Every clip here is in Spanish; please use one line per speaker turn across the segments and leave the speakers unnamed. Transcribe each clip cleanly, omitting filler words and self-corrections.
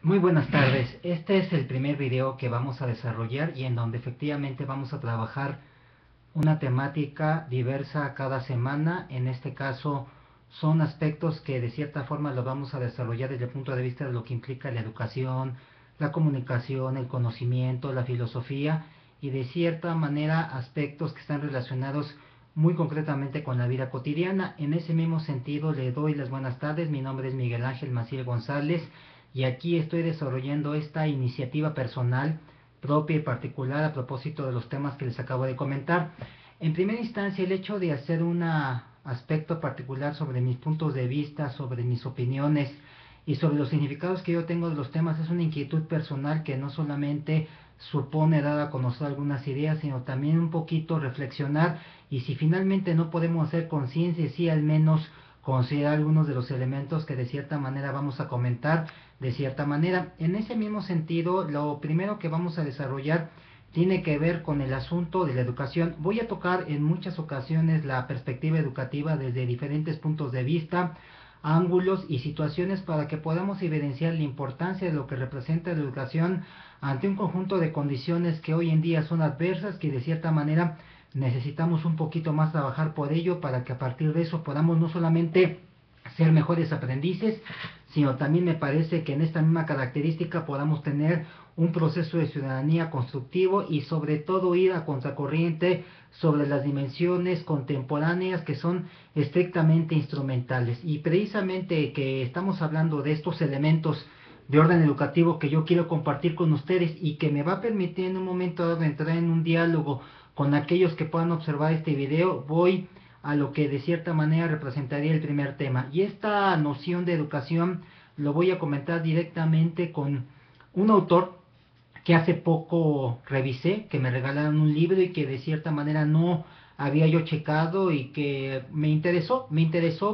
Muy buenas tardes. Este es el primer video que vamos a desarrollar y en donde efectivamente vamos a trabajar una temática diversa cada semana. En este caso son aspectos que de cierta forma los vamos a desarrollar desde el punto de vista de lo que implica la educación, la comunicación, el conocimiento, la filosofía y de cierta manera aspectos que están relacionados muy concretamente con la vida cotidiana. En ese mismo sentido le doy las buenas tardes. Mi nombre es Miguel Ángel Maciel González y aquí estoy desarrollando esta iniciativa personal propia y particular a propósito de los temas que les acabo de comentar. En primera instancia, el hecho de hacer un aspecto particular sobre mis puntos de vista, sobre mis opiniones y sobre los significados que yo tengo de los temas es una inquietud personal que no solamente supone dar a conocer algunas ideas, sino también un poquito reflexionar y si finalmente no podemos hacer conciencia, sí al menos considerar algunos de los elementos que de cierta manera vamos a comentar de cierta manera. En ese mismo sentido, lo primero que vamos a desarrollar tiene que ver con el asunto de la educación. Voy a tocar en muchas ocasiones la perspectiva educativa desde diferentes puntos de vista, ángulos y situaciones para que podamos evidenciar la importancia de lo que representa la educación ante un conjunto de condiciones que hoy en día son adversas, que de cierta manera necesitamos un poquito más trabajar por ello para que a partir de eso podamos no solamente ser mejores aprendices, sino también me parece que en esta misma característica podamos tener un proceso de ciudadanía constructivo y sobre todo ir a contracorriente sobre las dimensiones contemporáneas que son estrictamente instrumentales. Y precisamente que estamos hablando de estos elementos de orden educativo que yo quiero compartir con ustedes y que me va a permitir en un momento dado entrar en un diálogo con aquellos que puedan observar este video, voy a lo que de cierta manera representaría el primer tema. Y esta noción de educación lo voy a comentar directamente con un autor que hace poco revisé, que me regalaron un libro y que de cierta manera no había yo checado y que me interesó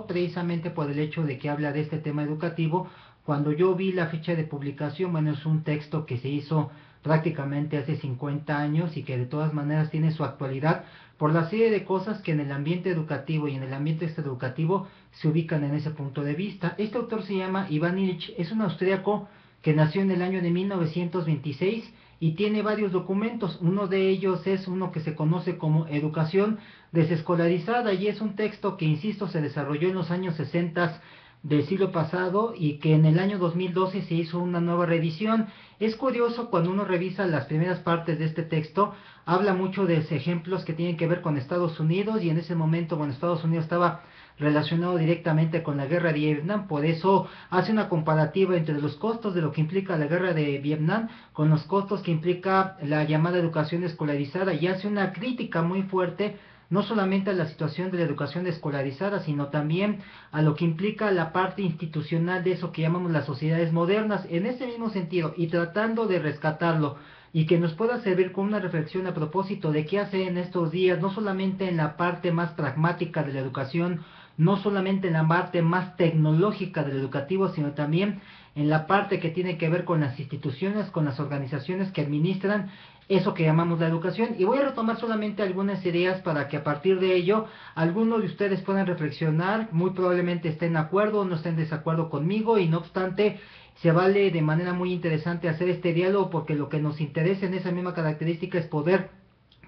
precisamente por el hecho de que habla de este tema educativo. Cuando yo vi la fecha de publicación, bueno, es un texto que se hizo prácticamente hace 50 años y que de todas maneras tiene su actualidad por la serie de cosas que en el ambiente educativo y en el ambiente extraeducativo se ubican en ese punto de vista. Este autor se llama Iván Illich, es un austríaco que nació en el año de 1926 y tiene varios documentos. Uno de ellos es uno que se conoce como Educación desescolarizada y es un texto que, insisto, se desarrolló en los años 60 del siglo pasado y que en el año 2012 se hizo una nueva reedición. Es curioso cuando uno revisa las primeras partes de este texto, habla mucho de ejemplos que tienen que ver con Estados Unidos y en ese momento, bueno, Estados Unidos estaba relacionado directamente con la guerra de Vietnam, por eso hace una comparativa entre los costos de lo que implica la guerra de Vietnam con los costos que implica la llamada educación escolarizada y hace una crítica muy fuerte no solamente a la situación de la educación escolarizada, sino también a lo que implica la parte institucional de eso que llamamos las sociedades modernas, en ese mismo sentido, y tratando de rescatarlo y que nos pueda servir como una reflexión a propósito de qué hacer en estos días, no solamente en la parte más pragmática de la educación, no solamente en la parte más tecnológica del educativo, sino también en la parte que tiene que ver con las instituciones, con las organizaciones que administran eso que llamamos la educación. Y voy a retomar solamente algunas ideas para que a partir de ello algunos de ustedes puedan reflexionar, muy probablemente estén de acuerdo o no estén en desacuerdo conmigo y no obstante se vale de manera muy interesante hacer este diálogo porque lo que nos interesa en esa misma característica es poder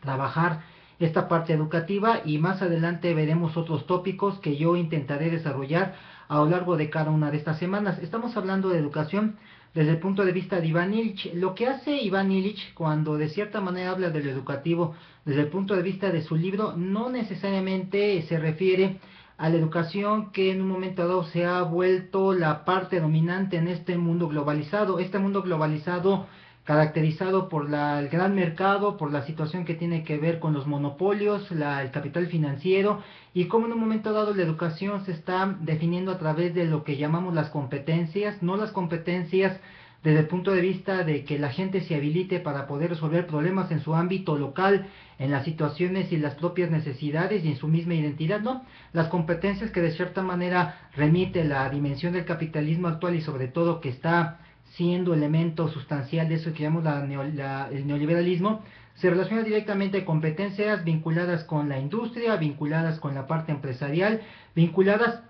trabajar esta parte educativa y más adelante veremos otros tópicos que yo intentaré desarrollar a lo largo de cada una de estas semanas. Estamos hablando de educación desde el punto de vista de Iván Illich. Lo que hace Iván Illich cuando de cierta manera habla de lo educativo desde el punto de vista de su libro no necesariamente se refiere a la educación que en un momento dado se ha vuelto la parte dominante en este mundo globalizado. Este mundo globalizado caracterizado por el gran mercado, por la situación que tiene que ver con los monopolios, el capital financiero y cómo en un momento dado la educación se está definiendo a través de lo que llamamos las competencias, no las competencias desde el punto de vista de que la gente se habilite para poder resolver problemas en su ámbito local, en las situaciones y las propias necesidades y en su misma identidad, no, las competencias que de cierta manera remite la dimensión del capitalismo actual y sobre todo que está siendo elemento sustancial de eso que llamamos el neoliberalismo, se relaciona directamente con competencias vinculadas con la industria, vinculadas con la parte empresarial, vinculadas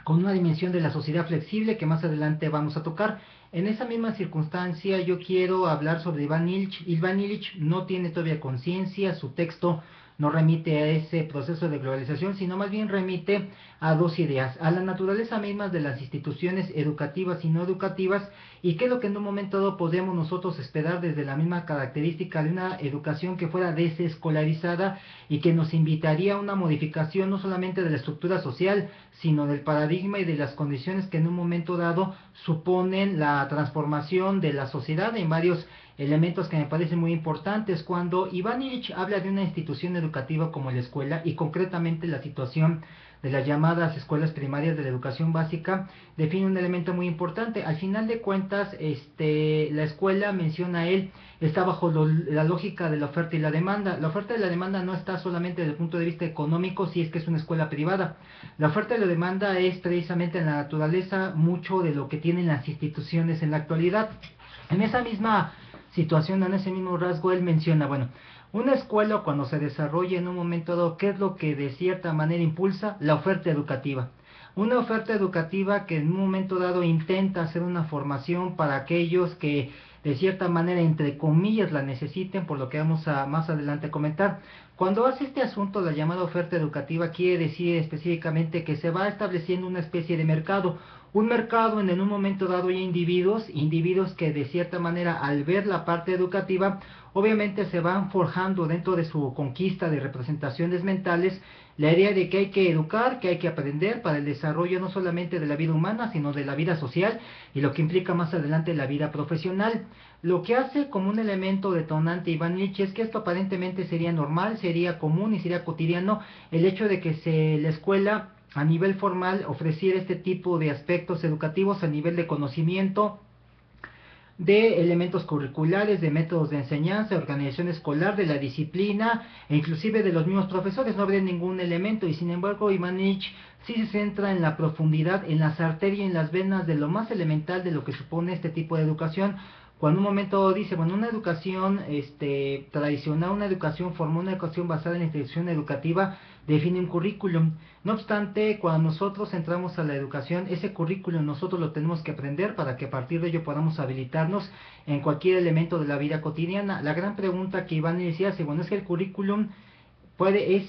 con una dimensión de la sociedad flexible que más adelante vamos a tocar. En esa misma circunstancia yo quiero hablar sobre Iván Illich. Iván Illich no tiene todavía conciencia, su texto no remite a ese proceso de globalización, sino más bien remite a dos ideas, a la naturaleza misma de las instituciones educativas y no educativas, y qué es lo que en un momento dado podemos nosotros esperar desde la misma característica de una educación que fuera desescolarizada y que nos invitaría a una modificación no solamente de la estructura social, sino del paradigma y de las condiciones que en un momento dado suponen la transformación de la sociedad en varios elementos que me parecen muy importantes. Cuando Iván Illich habla de una institución educativa como la escuela, y concretamente la situación de las llamadas escuelas primarias de la educación básica, define un elemento muy importante. Al final de cuentas, la escuela, menciona él, está bajo la lógica de la oferta y la demanda. La oferta y la demanda no está solamente desde el punto de vista económico, si es que es una escuela privada. La oferta y la demanda es precisamente en la naturaleza mucho de lo que tienen las instituciones en la actualidad. En esa misma situación, en ese mismo rasgo, él menciona, bueno, una escuela cuando se desarrolla en un momento dado, ¿qué es lo que de cierta manera impulsa? La oferta educativa. Una oferta educativa que en un momento dado intenta hacer una formación para aquellos que de cierta manera, entre comillas, la necesiten, por lo que vamos a más adelante comentar. Cuando hace este asunto, la llamada oferta educativa quiere decir específicamente que se va estableciendo una especie de mercado, un mercado en un momento dado hay individuos que de cierta manera al ver la parte educativa, obviamente se van forjando dentro de su conquista de representaciones mentales la idea de que hay que educar, que hay que aprender para el desarrollo no solamente de la vida humana, sino de la vida social y lo que implica más adelante la vida profesional. Lo que hace como un elemento detonante Iván Illich es que esto aparentemente sería normal, sería común y sería cotidiano el hecho de que la escuela a nivel formal ofreciera este tipo de aspectos educativos a nivel de conocimiento, de elementos curriculares, de métodos de enseñanza, de organización escolar, de la disciplina e inclusive de los mismos profesores. No habría ningún elemento y sin embargo Iván Illich sí se centra en la profundidad, en las arterias y en las venas de lo más elemental de lo que supone este tipo de educación. Cuando un momento dice, bueno, una educación tradicional, una educación formal, una educación basada en la institución educativa, define un currículum. No obstante, cuando nosotros entramos a la educación, ese currículum nosotros lo tenemos que aprender para que a partir de ello podamos habilitarnos en cualquier elemento de la vida cotidiana. La gran pregunta que Iván decía, bueno, es que el currículum es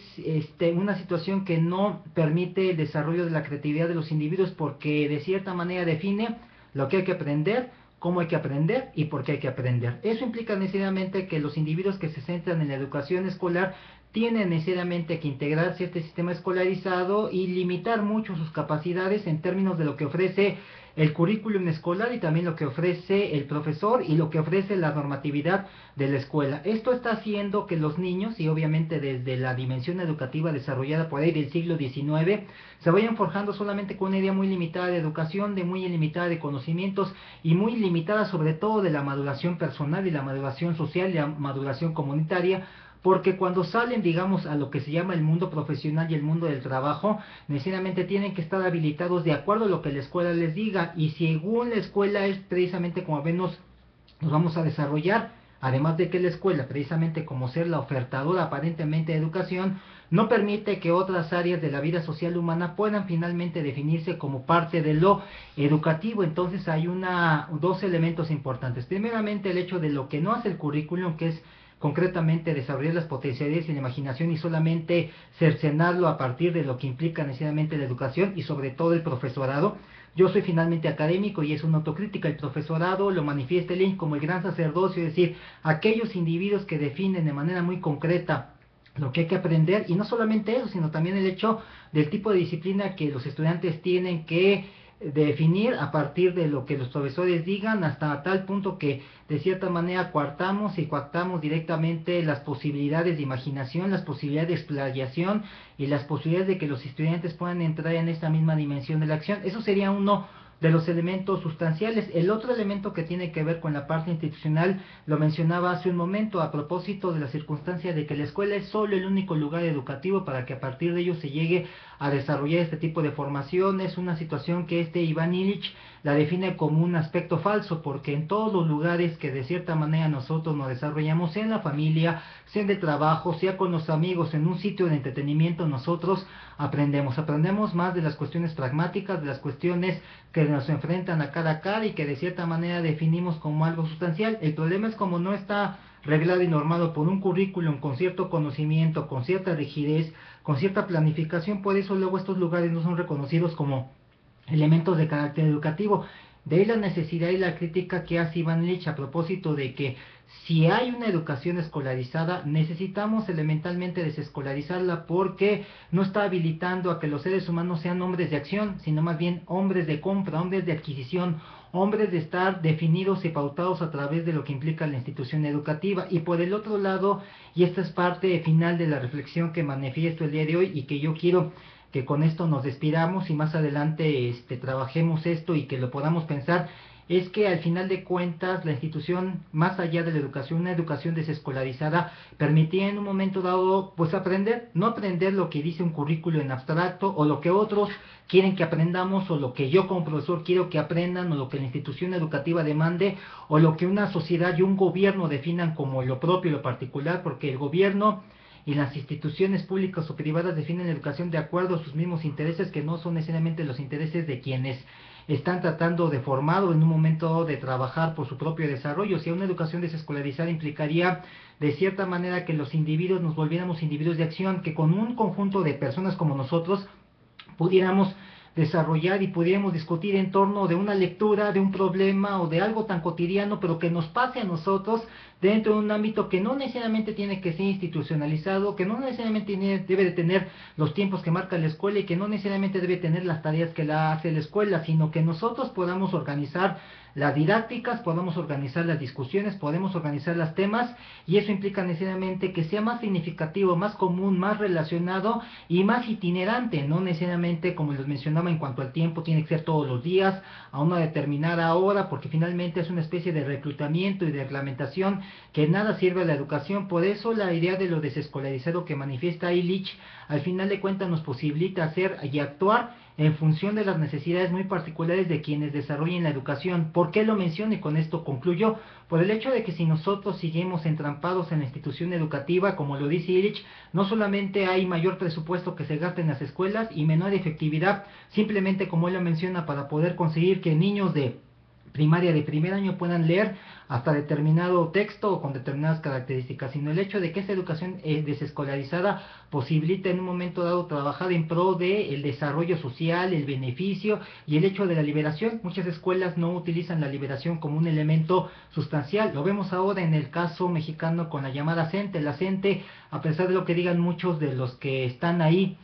una situación que no permite el desarrollo de la creatividad de los individuos porque de cierta manera define lo que hay que aprender, cómo hay que aprender y por qué hay que aprender. Eso implica necesariamente que los individuos que se centran en la educación escolar tienen necesariamente que integrarse a este sistema escolarizado y limitar mucho sus capacidades en términos de lo que ofrece el currículum escolar y también lo que ofrece el profesor y lo que ofrece la normatividad de la escuela. Esto está haciendo que los niños, y obviamente desde la dimensión educativa desarrollada por ahí del siglo XIX, se vayan forjando solamente con una idea muy limitada de educación, de muy limitada de conocimientos y muy limitada sobre todo de la maduración personal y la maduración social y la maduración comunitaria, porque cuando salen, digamos, a lo que se llama el mundo profesional y el mundo del trabajo, necesariamente tienen que estar habilitados de acuerdo a lo que la escuela les diga, y según la escuela es precisamente como nos vamos a desarrollar, además de que la escuela, precisamente como ser la ofertadora aparentemente de educación, no permite que otras áreas de la vida social humana puedan finalmente definirse como parte de lo educativo. Entonces hay dos elementos importantes. Primeramente el hecho de lo que no hace el currículum, que es concretamente desarrollar las potencialidades y la imaginación y solamente cercenarlo a partir de lo que implica necesariamente la educación y sobre todo el profesorado. Yo soy finalmente académico y es una autocrítica. El profesorado lo manifiesta Lenin como el gran sacerdocio, es decir, aquellos individuos que definen de manera muy concreta lo que hay que aprender, y no solamente eso, sino también el hecho del tipo de disciplina que los estudiantes tienen que definir a partir de lo que los profesores digan, hasta tal punto que de cierta manera coartamos y coartamos directamente las posibilidades de imaginación, las posibilidades de explayación y las posibilidades de que los estudiantes puedan entrar en esta misma dimensión de la acción. Eso sería uno de los elementos sustanciales. El otro elemento que tiene que ver con la parte institucional lo mencionaba hace un momento a propósito de la circunstancia de que la escuela es solo el único lugar educativo para que a partir de ello se llegue a desarrollar este tipo de formación. Es una situación que Iván Illich la define como un aspecto falso, porque en todos los lugares que de cierta manera nosotros nos desarrollamos, sea en la familia, sea en el trabajo, sea con los amigos, en un sitio de entretenimiento, nosotros aprendemos más de las cuestiones pragmáticas, de las cuestiones que nos enfrentan a cara y que de cierta manera definimos como algo sustancial. El problema es como no está reglado y normado por un currículum con cierto conocimiento, con cierta rigidez, con cierta planificación, por eso luego estos lugares no son reconocidos como elementos de carácter educativo. De ahí la necesidad y la crítica que hace Iván Lich a propósito de que si hay una educación escolarizada, necesitamos elementalmente desescolarizarla porque no está habilitando a que los seres humanos sean hombres de acción, sino más bien hombres de compra, hombres de adquisición, hombres de estar definidos y pautados a través de lo que implica la institución educativa. Y por el otro lado, y esta es parte final de la reflexión que manifiesto el día de hoy y que yo quiero que con esto nos despidamos y más adelante trabajemos esto y que lo podamos pensar, es que al final de cuentas la institución, más allá de la educación, una educación desescolarizada, permitía en un momento dado pues aprender, no aprender lo que dice un currículo en abstracto o lo que otros quieren que aprendamos o lo que yo como profesor quiero que aprendan o lo que la institución educativa demande o lo que una sociedad y un gobierno definan como lo propio y lo particular, porque el gobierno y las instituciones públicas o privadas definen la educación de acuerdo a sus mismos intereses, que no son necesariamente los intereses de quienes están tratando de formar o en un momento de trabajar por su propio desarrollo. Si una educación desescolarizada implicaría de cierta manera que los individuos nos volviéramos individuos de acción, que con un conjunto de personas como nosotros pudiéramos desarrollar y pudiéramos discutir en torno de una lectura, de un problema o de algo tan cotidiano, pero que nos pase a nosotros dentro de un ámbito que no necesariamente tiene que ser institucionalizado, que no necesariamente debe de tener los tiempos que marca la escuela y que no necesariamente debe tener las tareas que la hace la escuela, sino que nosotros podamos organizar las didácticas, podemos organizar las discusiones, podemos organizar los temas y eso implica necesariamente que sea más significativo, más común, más relacionado y más itinerante, no necesariamente como les mencionaba en cuanto al tiempo tiene que ser todos los días a una determinada hora porque finalmente es una especie de reclutamiento y de reglamentación que nada sirve a la educación. Por eso la idea de lo desescolarizado que manifiesta Illich al final de cuentas nos posibilita hacer y actuar en función de las necesidades muy particulares de quienes desarrollen la educación. ¿Por qué lo menciono y con esto concluyo? Por el hecho de que si nosotros seguimos entrampados en la institución educativa, como lo dice Illich, no solamente hay mayor presupuesto que se gasta en las escuelas y menor efectividad, simplemente como él lo menciona, para poder conseguir que niños de primaria de primer año puedan leer hasta determinado texto o con determinadas características, sino el hecho de que esa educación desescolarizada posibilita en un momento dado trabajar en pro de el desarrollo social, el beneficio y el hecho de la liberación. Muchas escuelas no utilizan la liberación como un elemento sustancial. Lo vemos ahora en el caso mexicano con la llamada CENTE. La CENTE, a pesar de lo que digan muchos de los que están ahí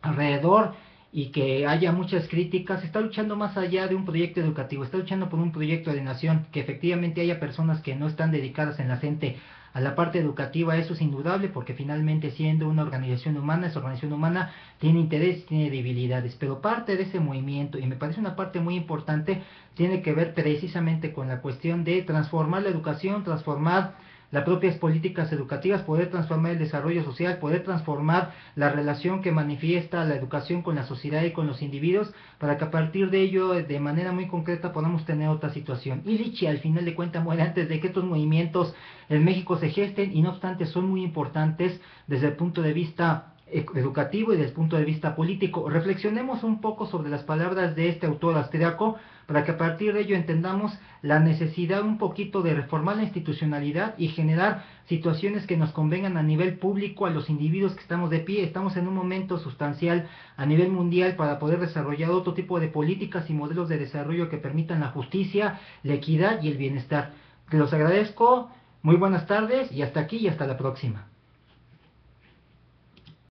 alrededor, y que haya muchas críticas, está luchando más allá de un proyecto educativo, está luchando por un proyecto de nación, que efectivamente haya personas que no están dedicadas en la CENTE a la parte educativa, eso es indudable, porque finalmente siendo una organización humana, esa organización humana tiene interés, tiene debilidades, pero parte de ese movimiento, y me parece una parte muy importante, tiene que ver precisamente con la cuestión de transformar la educación, transformar las propias políticas educativas, poder transformar el desarrollo social, poder transformar la relación que manifiesta la educación con la sociedad y con los individuos, para que a partir de ello, de manera muy concreta, podamos tener otra situación. Illich, al final de cuentas, muere antes de que estos movimientos en México se gesten, y no obstante son muy importantes desde el punto de vista educativo y desde el punto de vista político. Reflexionemos un poco sobre las palabras de este autor austriaco para que a partir de ello entendamos la necesidad un poquito de reformar la institucionalidad y generar situaciones que nos convengan a nivel público a los individuos que estamos de pie. Estamos en un momento sustancial a nivel mundial para poder desarrollar otro tipo de políticas y modelos de desarrollo que permitan la justicia, la equidad y el bienestar. Los agradezco, muy buenas tardes y hasta aquí y hasta la próxima.